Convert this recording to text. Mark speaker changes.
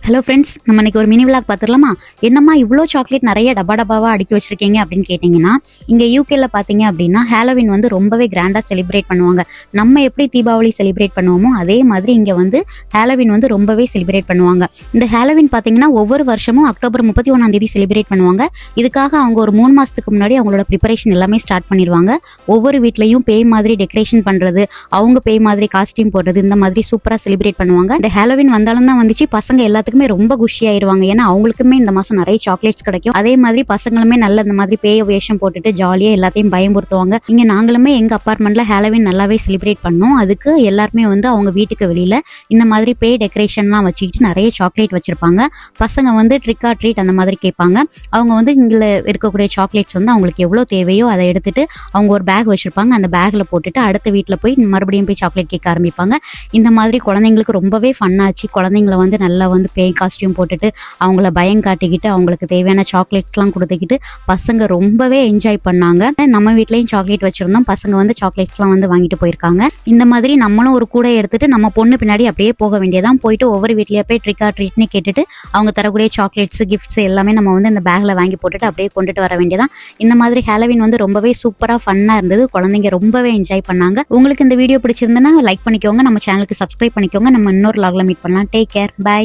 Speaker 1: Hello friends, நம்ம இன்னைக்கு ஒரு மினி விளாக் பார்த்துடலாமா? என்னம்மா இவ்வளோ சாக்லேட் நிறைய டப்பா டப்பாவாக அடுக்கி வச்சிருக்கீங்க அப்படின்னு கேட்டிங்கன்னா, இங்கே யூகேல பார்த்தீங்க அப்படின்னா ஹாலோவின் வந்து ரொம்பவே கிராண்டாக செலிப்ரேட் பண்ணுவாங்க. நம்ம எப்படி தீபாவளி செலிப்ரேட் பண்ணுவோமோ அதே மாதிரி இங்கே வந்து ஹாலோவின் வந்து ரொம்பவே செலிப்ரேட் பண்ணுவாங்க. இந்த ஹாலோவின் பார்த்தீங்கன்னா ஒவ்வொரு வருஷமும் அக்டோபர் 31 செலிப்ரேட் பண்ணுவாங்க. இதுக்காக அவங்க ஒரு 3 மாதத்துக்கு முன்னாடி அவங்களோட ப்ரிப்பரேஷன் எல்லாமே ஸ்டார்ட் பண்ணிடுவாங்க. ஒவ்வொரு வீட்லையும் பேய் மாதிரி டெக்கரேஷன் பண்ணுறது, அவங்க பேய் மாதிரி காஸ்டியூம் போடுறது, இந்த மாதிரி சூப்பராக செலிப்ரேட் பண்ணுவாங்க. இந்த ஹாலோவின் வந்தாலும் தான் வந்துச்சு பசங்க எல்லாத்துக்குமே ரொம்ப குஷி ஆயிடுவாங்க. ஏன்னா அவங்களுக்குமே இந்த மாசம் நிறைய சாக்லேட்ஸ் கிடைக்கும். அதே மாதிரி பசங்களுமே நல்ல இந்த மாதிரி பேய் வேஷம் போட்டுட்டு ஜாலியா எல்லாத்தையும் பயமுறுத்துவாங்க. இங்க நாங்களுமே எங்க அப்பார்ட்மெண்ட்ல ஹாலோவின் நல்லாவே செலிப்ரேட் பண்ணோம். அதுக்கு எல்லாருமே வந்து அவங்க வீட்டுக்கு வெளியில இந்த மாதிரி பேய் டெக்கரேஷன்லாம் வச்சுக்கிட்டு நிறைய சாக்லேட் வச்சிருப்பாங்க. பசங்க வந்து ட்ரிக் ஆர் ட்ரீட் அந்த மாதிரி கேட்பாங்க. அவங்க வந்து இங்க இருக்கக்கூடிய சாக்லேட்ஸ் வந்து அவங்களுக்கு எவ்வளவு தேவையோ அதை எடுத்துட்டு அவங்க ஒரு பேக் வச்சிருப்பாங்க. அந்த பேக்ல போட்டுட்டு அடுத்த வீட்டுல போய் மறுபடியும் போய் சாக்லேட் கேட்க ஆரம்பிப்பாங்க. இந்த மாதிரி குழந்தைங்களுக்கு ரொம்பவே ஃபன்னாச்சு. குழந்தைங்களை வந்து நல்லா வந்து பேய் காஸ்டியூம் போட்டுட்டு அவங்கள பயம் காட்டிக்கிட்டு அவங்களுக்கு தேவையான சாக்லேட்ஸ்லாம் கொடுத்துக்கிட்டு பசங்க ரொம்பவே என்ஜாய் பண்ணாங்க. நம்ம வீட்லயும் சாக்லேட் வச்சிருந்தோம். பசங்க வந்து சாக்லேட்ஸ்லாம் வந்து வாங்கிட்டு போயிருக்காங்க. இந்த மாதிரி நம்மளும் ஒரு கூடை எடுத்துட்டு நம்ம பொண்ணு பின்னாடி அப்படியே போக வேண்டியதான். போயிட்டு ஒவ்வொரு வீட்லயே போய் ட்ரிக் ஆர் ட்ரீட்னு கேட்டுட்டு அவங்க தரக்கூடிய சாக்லேட்ஸ், கிஃப்ட்ஸ் எல்லாமே நம்ம வந்து இந்த பேக்ல வாங்கி போட்டுட்டு அப்படியே கொண்டுட்டு வர வேண்டியதான். இந்த மாதிரி ஹாலோவின் வந்து ரொம்பவே சூப்பரா ஃபன்னா இருந்தது. குழந்தைங்க ரொம்பவே என்ஜாய் பண்ணாங்க. உங்களுக்கு இந்த வீடியோ பிடிச்சிருந்தனா லைக் பண்ணிக்கோங்க, நம்ம சேனலுக்கு சப்ஸ்கிரைப் பண்ணிக்கோங்க. நம்ம இன்னொரு லாக்ல மீட் பண்ணலாம். Take care, by.